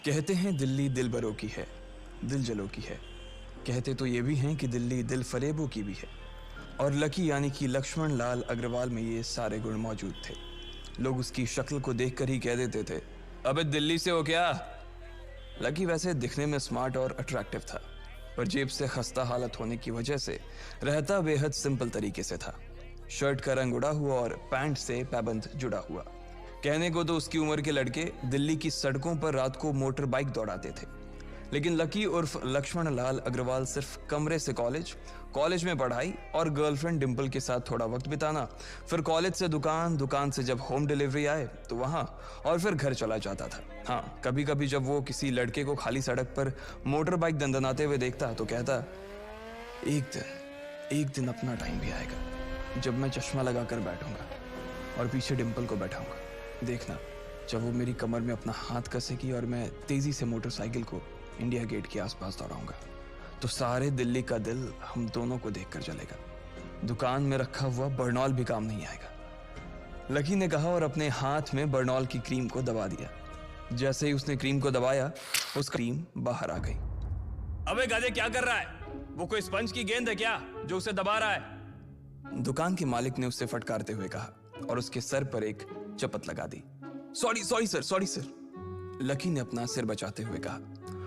कहते हैं दिल्ली दिल बरों की है, दिल जलों की है। कहते तो ये भी हैं कि दिल्ली दिल फरेबों की भी है। और लकी यानी कि लक्ष्मण लाल अग्रवाल में ये सारे गुण मौजूद थे। लोग उसकी शक्ल को देखकर ही कह देते थे, अबे दिल्ली से हो क्या। लकी वैसे दिखने में स्मार्ट और अट्रैक्टिव था, पर जेब से खस्ता हालत होने की वजह से रहता बेहद सिंपल तरीके से था। शर्ट का रंग उड़ा हुआ और पैंट से पैबंद जुड़ा हुआ। कहने को तो उसकी उम्र के लड़के दिल्ली की सड़कों पर रात को मोटर बाइक दौड़ाते थे, लेकिन लकी उर्फ लक्ष्मण लाल अग्रवाल सिर्फ कमरे से कॉलेज में पढ़ाई और गर्लफ्रेंड डिंपल के साथ थोड़ा वक्त बिताना, फिर कॉलेज से दुकान, दुकान से जब होम डिलीवरी आए तो वहां, और फिर घर चला जाता था। हाँ, कभी कभी जब वो किसी लड़के को खाली सड़क पर मोटर बाइक दंदनाते हुए देखता तो कहता, एक दिन अपना टाइम भी आएगा जब मैं चश्मा लगाकर बैठूंगा और पीछे डिंपल को बैठाऊंगा। देखना, जब वो मेरी कमर में अपना हाथ कसेगी और मैं तेजी से मोटरसाइकिल को इंडिया गेट के आसपास दौड़ाऊंगा, तो सारे दिल्ली का दिल हम दोनों को देखकर जलेगा। दुकान में रखा हुआ बर्नॉल भी काम नहीं आएगा। लकी ने कहा और अपने हाथ में बर्नॉल की क्रीम को दबा दिया। जैसे ही उसने क्रीम को दबाया, उसका क्रीम बाहर आ गई। अबे गधे, क्या कर रहा है? वो कोई स्पंज की गेंद है क्या जो उसे दबा रहा है? दुकान के मालिक ने उससे फटकारते हुए कहा और उसके सर पर एक चपत लगा दी। Sorry sir. लकी ने अपना सिर बचाते हुए कहा।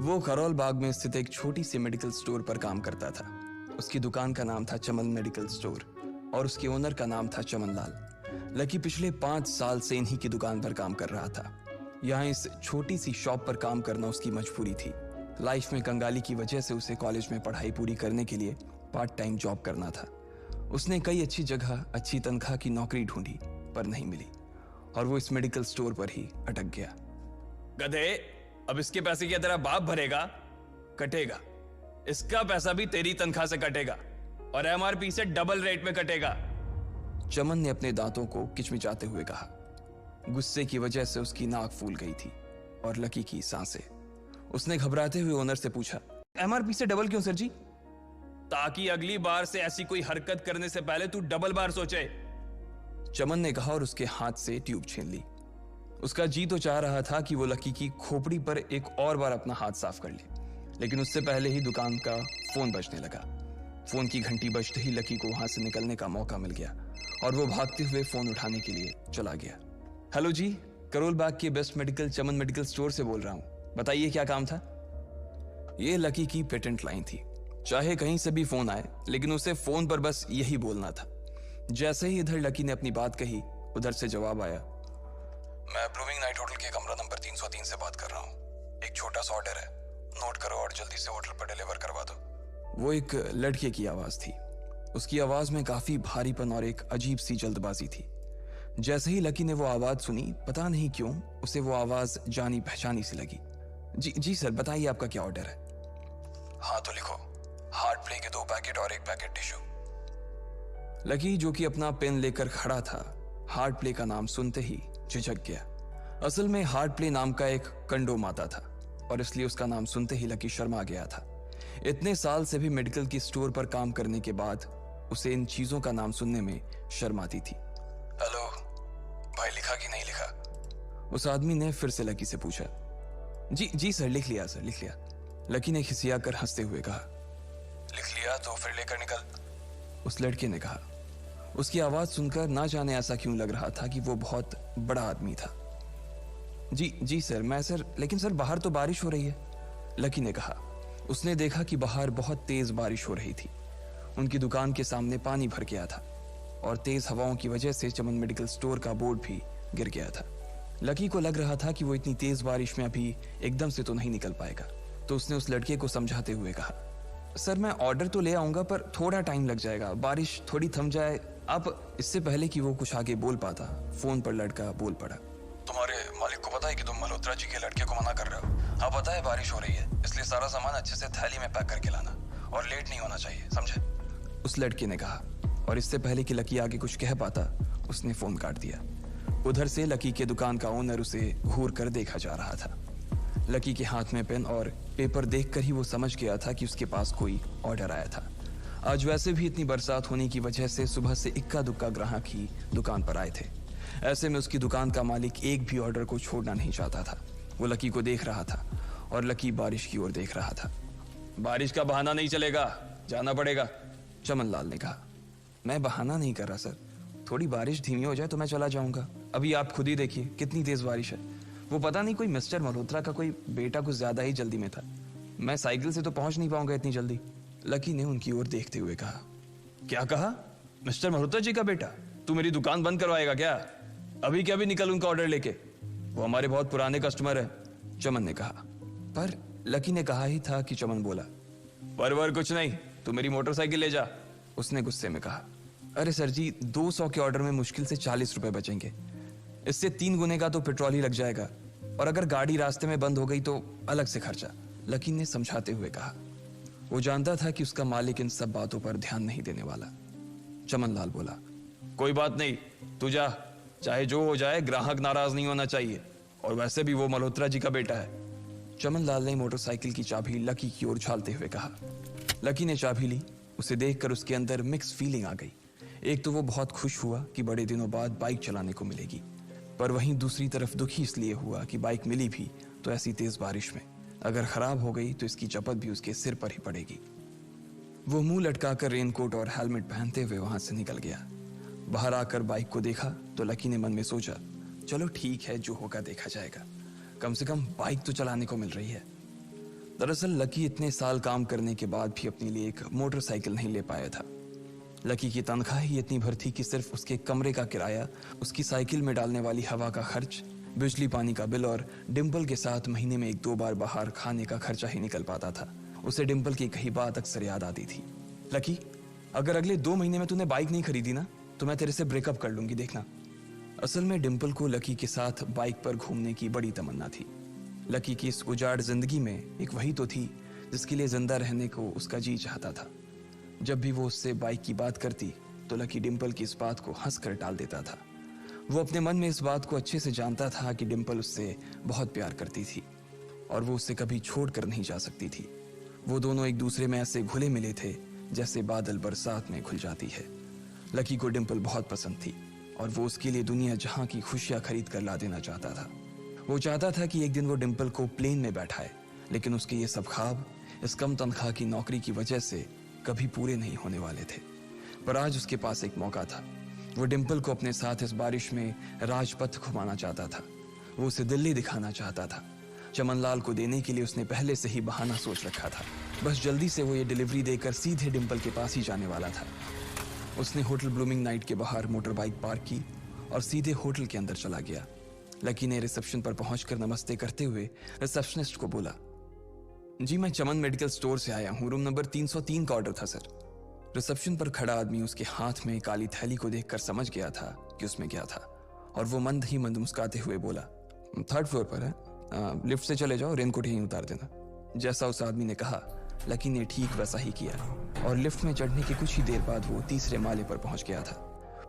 वो करोल बाग में स्थित एक छोटी सी मेडिकल स्टोर पर काम करता था। उसकी दुकान का नाम था चमन मेडिकल स्टोर और उसके ओनर का नाम था चमन लाल। लकी पिछले 5 साल से इन्हीं की दुकान पर काम कर रहा था। यहाँ इस छोटी सी शॉप पर काम करना उसकी मजबूरी थी। लाइफ में कंगाली की वजह से उसे कॉलेज में पढ़ाई पूरी करने के लिए पार्ट टाइम जॉब करना था। उसने कई अच्छी जगह अच्छी तनख्वाह की नौकरी ढूंढी पर नहीं मिली और वो इस मेडिकल स्टोर पर ही अटक गया। गधे, अब इसके पैसे क्या तेरा बाप भरेगा? कटेगा। इसका पैसा भी तेरी तनख्वाह से कटेगा और एमआरपी से डबल रेट में कटेगा। चमन ने अपने दांतों को किचमिचाते हुए कहा। गुस्से की वजह से उसकी नाक फूल गई थी और लकी की सांसें। उसने घबराते हुए ओनर से पूछा, एमआरपी से डबल क्यों सर जी? ताकि अगली बार से ऐसी कोई हरकत करने से पहले तू डबल बार सोचे, चमन ने कहा और उसके हाथ से ट्यूब छीन ली। उसका जी तो चाह रहा था कि वो लकी की खोपड़ी पर एक और बार अपना हाथ साफ कर ले, लेकिन उससे पहले ही दुकान का फोन बजने लगा। फोन की घंटी बजते ही लकी को वहां से निकलने का मौका मिल गया और वो भागते हुए फोन उठाने के लिए चला गया। हेलो जी, करोल बाग के बेस्ट मेडिकल चमन मेडिकल स्टोर से बोल रहा हूं, बताइए क्या काम था? ये लकी की पेटेंट लाइन थी। चाहे कहीं से भी फोन आए, लेकिन उसे फोन पर बस यही बोलना था। जैसे ही इधर लकी ने अपनी बात कही, उधर से जवाब आया, मैं ब्लूमिंग नाइट होटल के कमरा नंबर 303 से बात कर रहा हूँ। एक छोटा सा ऑर्डर है, नोट करो और जल्दी से होटल पर डिलीवर करवा दो। वो एक लड़के की आवाज थी। उसकी आवाज में काफी भारीपन और एक अजीब सी जल्दबाजी थी। जैसे ही लकी ने वो आवाज सुनी, पता नहीं क्यों उसे वो आवाज जानी पहचानी सी लगी। जी सर, बताइए आपका क्या ऑर्डर है? हाँ तो लिखो, हार्ट प्ले के 2 पैकेट और 1 पैकेट टिश्यू। लकी, जो कि अपना पेन लेकर खड़ा था, हार्ट प्ले का नाम सुनते ही झिझक गया। असल में हार्ट प्ले नाम का एक कंडोम आता था और इसलिए उसका नाम सुनते ही लकी शर्मा गया था। इतने साल से भी मेडिकल की स्टोर पर काम करने के बाद उसे इन चीजों का नाम सुनने में शर्म आती थी। हेलो भाई, लिखा कि नहीं लिखा? उस आदमी ने फिर से लकी से पूछा। जी सर, लिख लिया सर, लिख लिया। लकी ने खिसिया कर हंसते हुए कहा। लिख लिया तो फिर लेकर निकल, उस लड़के ने कहा। उसकी आवाज सुनकर ना जाने ऐसा क्यों लग रहा था कि वो बहुत बड़ा आदमी था। जी सर, मैं सर, लेकिन सर बाहर तो बारिश हो रही है, लकी ने कहा। उसने देखा कि बाहर बहुत तेज बारिश हो रही थी। उनकी दुकान के सामने पानी भर गया था और तेज हवाओं की वजह से चमन मेडिकल स्टोर का बोर्ड भी गिर गया था। लकी को लग रहा था कि वो इतनी तेज बारिश में अभी एकदम से तो नहीं निकल पाएगा, तो उसने उस लड़के को समझाते हुए कहा, सर मैं ऑर्डर तो ले आऊंगा पर थोड़ा टाइम लग जाएगा, बारिश थोड़ी थम जाए। अब इससे पहले कि वो कुछ आगे बोल पाता, फोन पर लड़का बोल पड़ा। तुम्हारे मालिक को पता है कि तुम मल्होत्रा जी के लड़के को मना कर रहे हो? हाँ पता है, बारिश हो रही है, इसलिए सारा सामान अच्छे से थैली में पैक करके लाना और लेट नहीं होना चाहिए, समझे? उस लड़के ने कहा और इससे पहले कि लकी आगे कुछ कह पाता, उसने फोन काट दिया। उधर से लकी के दुकान का ओनर उसे घूर कर देखा जा रहा था। लकी के हाथ में पेन और पेपर देखकर ही वो समझ गया था कि उसके पास कोई ऑर्डर आया था। आज वैसे भी इतनी बरसात होने की वजह से सुबह से इक्का दुक्का ग्राहक ही दुकान पर आए थे। ऐसे में उसकी दुकान का मालिक एक भी ऑर्डर को छोड़ना नहीं चाहता था वो लकी को देख रहा था और लकी बारिश की ओर देख रहा था। बारिश का बहाना नहीं चलेगा, जाना पड़ेगा, चमन लाल ने कहा। मैं बहाना नहीं कर रहा सर, थोड़ी बारिश धीमी हो जाए तो मैं चला जाऊंगा। अभी आप खुद ही देखिए कितनी तेज बारिश है। वो पता नहीं कोई मिस्टर मल्होत्रा का कोई बेटा कुछ ज्यादा ही जल्दी में था, मैं साइकिल से तो पहुंच नहीं पाऊंगा इतनी जल्दी। लकी ने उनकी ओर देखते हुए कहा। क्या कहा? मिस्टर मल्होत्रा जी का बेटा? तू मेरी दुकान बंद करवाएगा क्या? अभी क्या भी निकल उनका ऑर्डर लेके, वो हमारे बहुत पुराने कस्टमर है, चमन ने कहा। पर लकी ने कहा ही था कि चमन बोला। पर कुछ नहीं, तू मेरी मोटरसाइकिल ले जा, उसने गुस्से में कहा। अरे सर जी, 200 के ऑर्डर में मुश्किल से 40 रुपए बचेंगे, इससे 3 गुने का तो पेट्रोल ही लग जाएगा, और अगर गाड़ी रास्ते में बंद हो गई तो अलग से खर्चा, लकी ने समझाते हुए कहा। वो जानता था कि उसका मालिक इन सब बातों पर ध्यान नहीं देने वाला। चमन लाल बोला। कोई बात नहीं, तू जा, चाहे जो हो जाए ग्राहक नाराज नहीं होना चाहिए, और वैसे भी वो मल्होत्रा जी का बेटा है। चमन लाल ने मोटरसाइकिल की चाबी लकी की ओर उछालते हुए कहा। लकी ने चाबी ली। उसे देखकर उसके अंदर मिक्स फीलिंग आ गई। एक तो वो बहुत खुश हुआ कि बड़े दिनों बाद बाइक चलाने को मिलेगी, पर वहीं दूसरी तरफ दुखी इसलिए हुआ कि बाइक मिली भी तो ऐसी तेज बारिश में, अगर खराब हो गई तो इसकी चपत भी उसके सिर पर ही पड़ेगी। वो मुंह लटकाकर रेनकोट और हेलमेट पहनते हुए वहां से निकल गया। बाहर आकर बाइक को देखा तो लकी ने मन में सोचा, चलो ठीक है, जो होगा देखा जाएगा, कम से कम बाइक तो चलाने को मिल रही है। दरअसल लकी इतने साल काम करने के बाद भी अपने लिए एक मोटरसाइकिल नहीं ले पाया था। लकी की तनख्वाह ही इतनी भर थी कि सिर्फ उसके कमरे का किराया, उसकी साइकिल में डालने वाली हवा का खर्च, बिजली पानी का बिल और डिम्पल के साथ महीने में 1-2 बार बाहर खाने का खर्चा ही निकल पाता था। उसे डिम्पल की कही बात अक्सर याद आती थी। लकी, अगर अगले 2 महीने में तूने बाइक नहीं खरीदी ना तो मैं तेरे से ब्रेकअप कर लूंगी, देखना। असल में डिम्पल को लकी के साथ बाइक पर घूमने की बड़ी तमन्ना थी। लकी की इस उजाड़ जिंदगी में एक वही तो थी जिसके लिए जिंदा रहने को उसका जी चाहता था। जब भी वो उससे बाइक की बात करती तो लकी डिम्पल की इस बात को हंस कर टाल देता था। वो अपने मन में इस बात को अच्छे से जानता था कि डिम्पल उससे बहुत प्यार करती थी और वो उससे कभी छोड़ कर नहीं जा सकती थी। वो दोनों एक दूसरे में ऐसे घुले मिले थे जैसे बादल बरसात में घुल जाती है। लकी को डिम्पल बहुत पसंद थी और वो उसके लिए दुनिया जहां की खुशियां खरीद कर ला देना चाहता था। वो चाहता था कि एक दिन वो डिम्पल को प्लेन में बैठाए, लेकिन उसके ये सब ख्वाब इस कम तनख्वाह की नौकरी की वजह से कभी पूरे नहीं होने वाले थे। पर आज उसके पास एक मौका था। वो डिम्पल को अपने साथ इस बारिश में राजपथ घुमाना चाहता था। वो उसे दिल्ली दिखाना चाहता था। चमनलाल को देने के लिए उसने पहले से ही बहाना सोच रखा था। बस जल्दी से वो ये डिलीवरी देकर सीधे डिम्पल के पास ही जाने वाला था। उसने होटल ब्लूमिंग नाइट के बाहर मोटर बाइक पार्क की और सीधे होटल के अंदर चला गया। लकी ने रिसेप्शन पर पहुंचकर नमस्ते करते हुए रिसेप्शनिस्ट को बोला, जी मैं चमन मेडिकल स्टोर से आया हूं, रूम नंबर 303 का ऑर्डर था सर। रिसेप्शन पर खड़ा आदमी उसके हाथ में काली थैली को देखकर समझ गया था कि उसमें क्या था और वो मंद ही मंद मुस्कुराते हुए बोला, 3rd फ्लोर पर है, लिफ्ट से चले जाओ, रेनकोट यहीं उतार देना। जैसा उस आदमी ने कहा लकी ने ठीक वैसा ही किया और लिफ्ट में चढ़ने के कुछ ही देर बाद वो 3रे माले पर पहुंच गया था।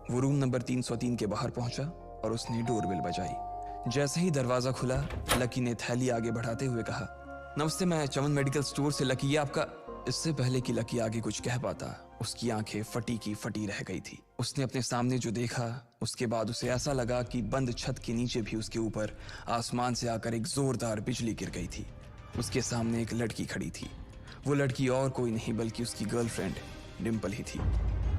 वो रूम नंबर 303 के बाहर पहुंचा और उसने डोरबेल बजाई। जैसे ही दरवाजा खुला लकी ने थैली आगे बढ़ाते हुए कहा, नमस्ते, मैं चमन मेडिकल स्टोर से लकी, ये आपका। इससे पहले कि लकी आगे कुछ कह पाता उसकी आंखें फटी की फटी रह गई थी। उसने अपने सामने जो देखा उसके बाद उसे ऐसा लगा कि बंद छत के नीचे भी उसके ऊपर आसमान से आकर एक जोरदार बिजली गिर गई थी। उसके सामने एक लड़की खड़ी थी। वो लड़की और कोई नहीं बल्कि उसकी गर्लफ्रेंड डिम्पल ही थी।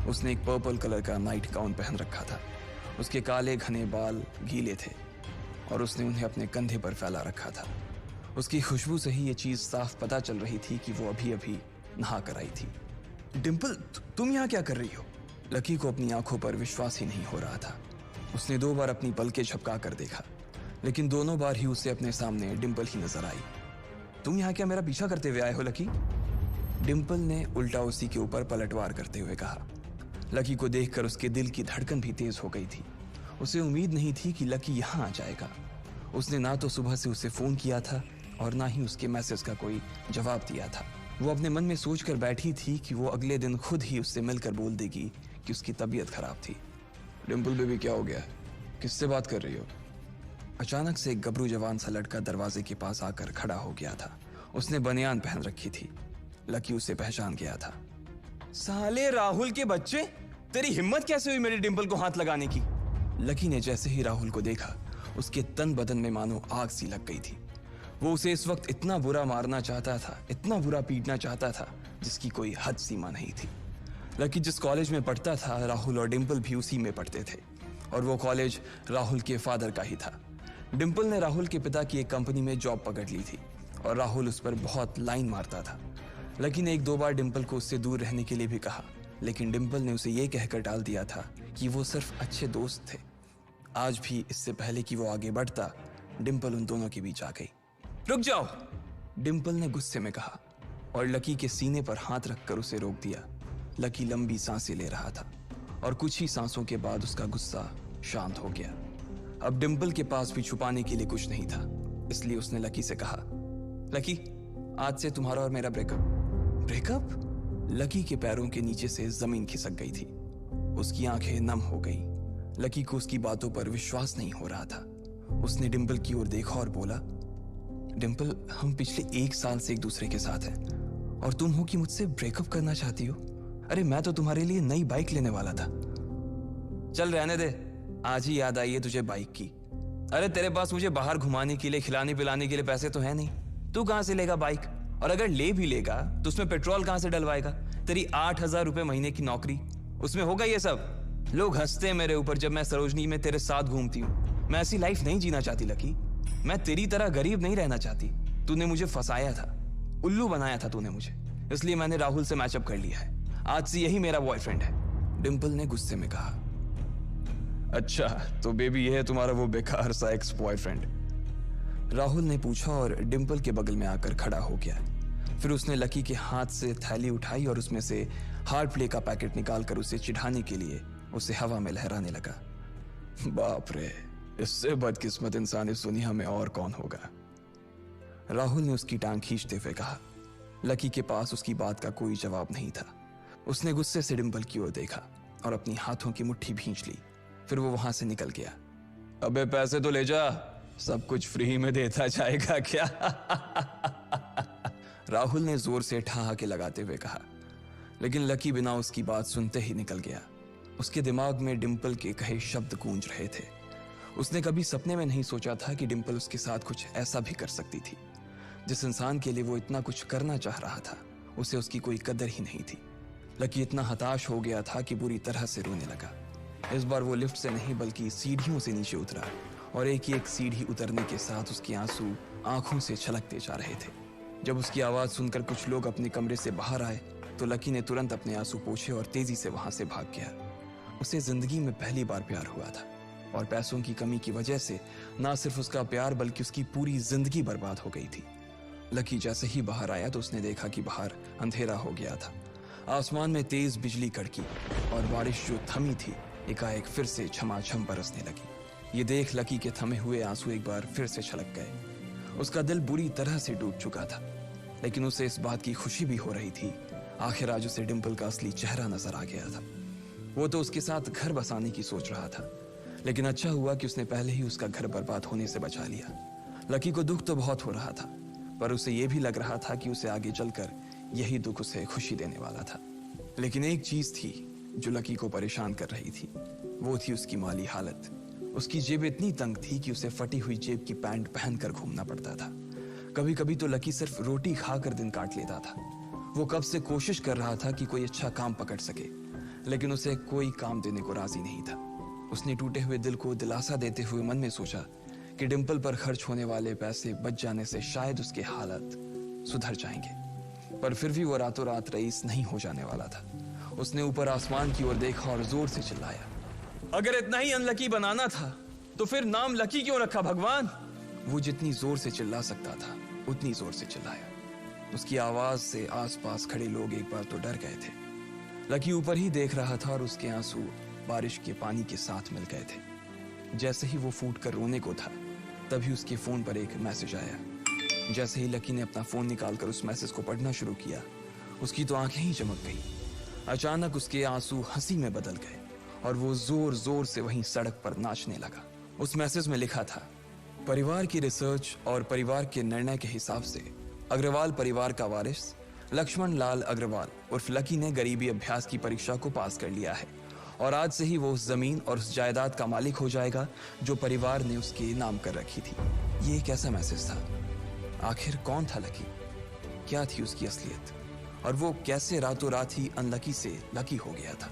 उसने एक पर्पल कलर का नाइट गाउन पहन रखा था। उसके काले घने बाल गीले थे और उसने उन्हें अपने कंधे पर फैला रखा था। उसकी खुशबू से ही ये चीज साफ पता चल रही थी कि वो अभी अभी नहा कर आई थी। डिम्पल, तुम यहाँ क्या कर रही हो? लकी को अपनी आंखों पर विश्वास ही नहीं हो रहा था। उसने 2 बार अपनी पलकें झपका कर देखा, लेकिन दोनों बार ही उसे अपने सामने डिम्पल ही नजर आई। तुम यहाँ क्या मेरा पीछा करते हुए आए हो लकी? डिम्पल ने उल्टा उसी के ऊपर पलटवार करते हुए कहा। लकी को देखकर उसके दिल की धड़कन भी तेज हो गई थी। उसे उम्मीद नहीं थी कि लकी यहाँ आ जाएगा। उसने ना तो सुबह से उसे फोन किया था और ना ही उसके मैसेज का कोई जवाब दिया था। वो अपने मन में सोचकर बैठी थी कि वो अगले दिन खुद ही उससे मिलकर बोल देगी कि उसकी तबीयत खराब थी। डिम्पल बेबी, क्या हो गया? किससे बात कर रही हो? अचानक से एक गबरू जवान सा लड़का दरवाजे के पास आकर खड़ा हो गया था। उसने बनियान पहन रखी थी। लकी उसे पहचान गया था। साले राहुल के बच्चे, तेरी हिम्मत कैसे हुई मेरी डिम्पल को हाथ लगाने की? लकी ने जैसे ही राहुल को देखा उसके तन बदन में मानो आग सी लग गई थी। वो उसे इस वक्त इतना बुरा मारना चाहता था, इतना बुरा पीटना चाहता था, जिसकी कोई हद सीमा नहीं थी। लकी जिस कॉलेज में पढ़ता था, राहुल और डिंपल भी उसी में पढ़ते थे, और वो कॉलेज राहुल के फादर का ही था। डिंपल ने राहुल के पिता की एक कंपनी में जॉब पकड़ ली थी और राहुल उस पर बहुत लाइन मारता था। लकी ने 1-2 बार डिंपल को उससे दूर रहने के लिए भी कहा, लेकिन डिंपल ने उसे ये कहकर टाल दिया था कि वो सिर्फ अच्छे दोस्त थे। आज भी इससे पहले कि वो आगे बढ़ता, डिंपल उन दोनों के बीच आ गई। रुक जाओ, डिंपल ने गुस्से में कहा और लकी के सीने पर हाथ रखकर उसे रोक दिया। लकी लंबी सांसें ले रहा था और कुछ ही सांसों के बाद उसका गुस्सा शांत हो गया। अब डिंपल के पास भी छुपाने के लिए कुछ नहीं था, इसलिए उसने लकी से कहा, लकी, आज से तुम्हारा और मेरा ब्रेकअप। ब्रेकअप? लकी के पैरों के नीचे से जमीन खिसक गई थी। उसकी आंखें नम हो गई। लकी को उसकी बातों पर विश्वास नहीं हो रहा था। उसने डिंपल की ओर देखा और बोला, डिंपल, हम पिछले 1 साल से एक दूसरे के साथ हैं और तुम हो कि मुझसे ब्रेकअप करना चाहती हो? अरे मैं तो तुम्हारे लिए नई बाइक लेने वाला था। चल रहने दे, आज ही याद आई है तुझे बाइक की। अरे तेरे पास मुझे बाहर घुमाने के लिए, खिलाने पिलाने के लिए पैसे तो है नहीं। तू कहां से लेगा बाइक? और अगर ले भी लेगा तो उसमें पेट्रोल कहां से डलवाएगा? तेरी 8,000 रुपए महीने की नौकरी, उसमें होगा ये सब? लोग हंसते हैं मेरे ऊपर जब मैं सरोजनी में तेरे साथ घूमती हूँ। मैं ऐसी लाइफ नहीं जीना चाहती लकी। मैं तेरी तरह गरीब नहीं रहना चाहती। तूने मुझे फंसाया था, उल्लू बनाया था तूने मुझे, इसलिए मैंने राहुल से मैचअप कर लिया है। आज से यही मेरा बॉयफ्रेंड है, डिंपल ने गुस्से में कहा। अच्छा, तो बेबी ये है तुम्हारा वो बेकार सा एक्स बॉयफ्रेंड? राहुल ने पूछा और डिंपल के बगल में आकर खड़ा हो गया। फिर उसने लकी के हाथ से थैली उठाई और उसमें से हार्ड प्ले का पैकेट निकालकर उसे चिढ़ाने के लिए उसे हवा में लहराने लगा। बाप रे, इससे बदकिस्मत इंसान इस दुनिया में और कौन होगा? राहुल ने उसकी टांग खींचते हुए कहा। लकी के पास उसकी बात का कोई जवाब नहीं था। उसने गुस्से से डिंपल की ओर देखा और अपनी हाथों की मुट्ठी भींच ली। फिर वो वहां से निकल गया। अबे पैसे तो ले जा, सब कुछ फ्री में देता जाएगा क्या? राहुल ने जोर से ठहाके लगाते हुए कहा, लेकिन लकी बिना उसकी बात सुनते ही निकल गया। उसके दिमाग में डिंपल के कहे शब्द गूंज रहे थे। उसने कभी सपने में नहीं सोचा था कि डिंपल उसके साथ कुछ ऐसा भी कर सकती थी। जिस इंसान के लिए वो इतना कुछ करना चाह रहा था, उसे उसकी कोई कदर ही नहीं थी। लकी इतना हताश हो गया था कि बुरी तरह से रोने लगा। इस बार वो लिफ्ट से नहीं बल्कि सीढ़ियों से नीचे उतरा और एक एक सीढ़ी उतरने के साथ उसके आंसू आंखों से छलकते जा रहे थे। जब उसकी आवाज सुनकर कुछ लोग अपने कमरे से बाहर आए तो लकी ने तुरंत अपने आंसू पोंछे और तेजी से वहां से भाग गया। उसे जिंदगी में पहली बार प्यार हुआ था और पैसों की कमी की वजह से ना सिर्फ उसका प्यार बल्कि उसकी पूरी जिंदगी बर्बाद हो गई थी। लकी जैसे ही बाहर आया तो उसने देखा कि बाहर अंधेरा हो गया था। आसमान में तेज बिजली कड़की और बारिश जो थमी थी एकाएक फिर से झमाझम बरसने लगी। ये देख लकी के थमे हुए आंसू एक बार फिर से छलक गए। उसका दिल बुरी तरह से डूब चुका था, लेकिन उसे इस बात की खुशी भी हो रही थी। आखिर आज उसे डिंपल का असली चेहरा नजर आ गया था। वो तो उसके साथ घर बसाने की सोच रहा था, लेकिन अच्छा हुआ कि उसने पहले ही उसका घर बर्बाद होने से बचा लिया। लकी को दुख तो बहुत हो रहा था, पर उसे यह भी लग रहा था कि उसे आगे चलकर यही दुख उसे खुशी देने वाला था। लेकिन एक चीज थी जो लकी को परेशान कर रही थी, वो थी उसकी माली हालत। उसकी जेब इतनी तंग थी कि उसे फटी हुई जेब की पैंट पहनकर घूमना पड़ता था। कभी कभी तो लकी सिर्फ रोटी खाकर दिन काट लेता था। वो कब से कोशिश कर रहा था कि कोई अच्छा काम पकड़ सके, लेकिन उसे कोई काम देने को राजी नहीं था। उसने टूटे हुए दिल को दिलासा देते हुए मन में सोचा कि डिंपल पर खर्च होने वाले पैसे बच जाने से शायद उसके हालत सुधर जाएंगे, पर फिर भी वो रातों रात रईस नहीं हो जाने वाला था। उसने ऊपर आसमान की ओर देखा और जोर से चिल्लाया, अगर इतना ही अनलकी बनाना था तो फिर नाम लकी क्यों रखा भगवान? वो जितनी जोर से चिल्ला सकता था उतनी जोर से चिल्लाया। उसकी आवाज से आसपास खड़े लोग एक बार तो डर गए थे। लकी ऊपर ही देख रहा था और उसके आंसू बारिश के पानी के साथ मिल गए थे। जैसे ही वो फूट कर रोने को था, तभी उसके फोन पर एक मैसेज आया। जैसे ही लकी ने अपना फोन निकालकर उस मैसेज को पढ़ना शुरू किया, उसकी तो आंखें ही चमक गई। अचानक उसके आंसू हंसी में बदल गए और वो जोर जोर से वहीं सड़क पर नाचने लगा। उस मैसेज में लिखा था, परिवार की रिसर्च और परिवार के निर्णय के हिसाब से अग्रवाल परिवार का वारिस लक्ष्मण लाल अग्रवाल उर्फ लकी ने गरीबी अभ्यास की परीक्षा को पास कर लिया है और आज से ही वो उस जमीन और उस जायदाद का मालिक हो जाएगा जो परिवार ने उसके नाम कर रखी थी। ये एक ऐसा मैसेज था आखिर कौन था लकी? क्या थी उसकी असलियत? और वो कैसे रातों रात ही अनलकी से लकी हो गया था?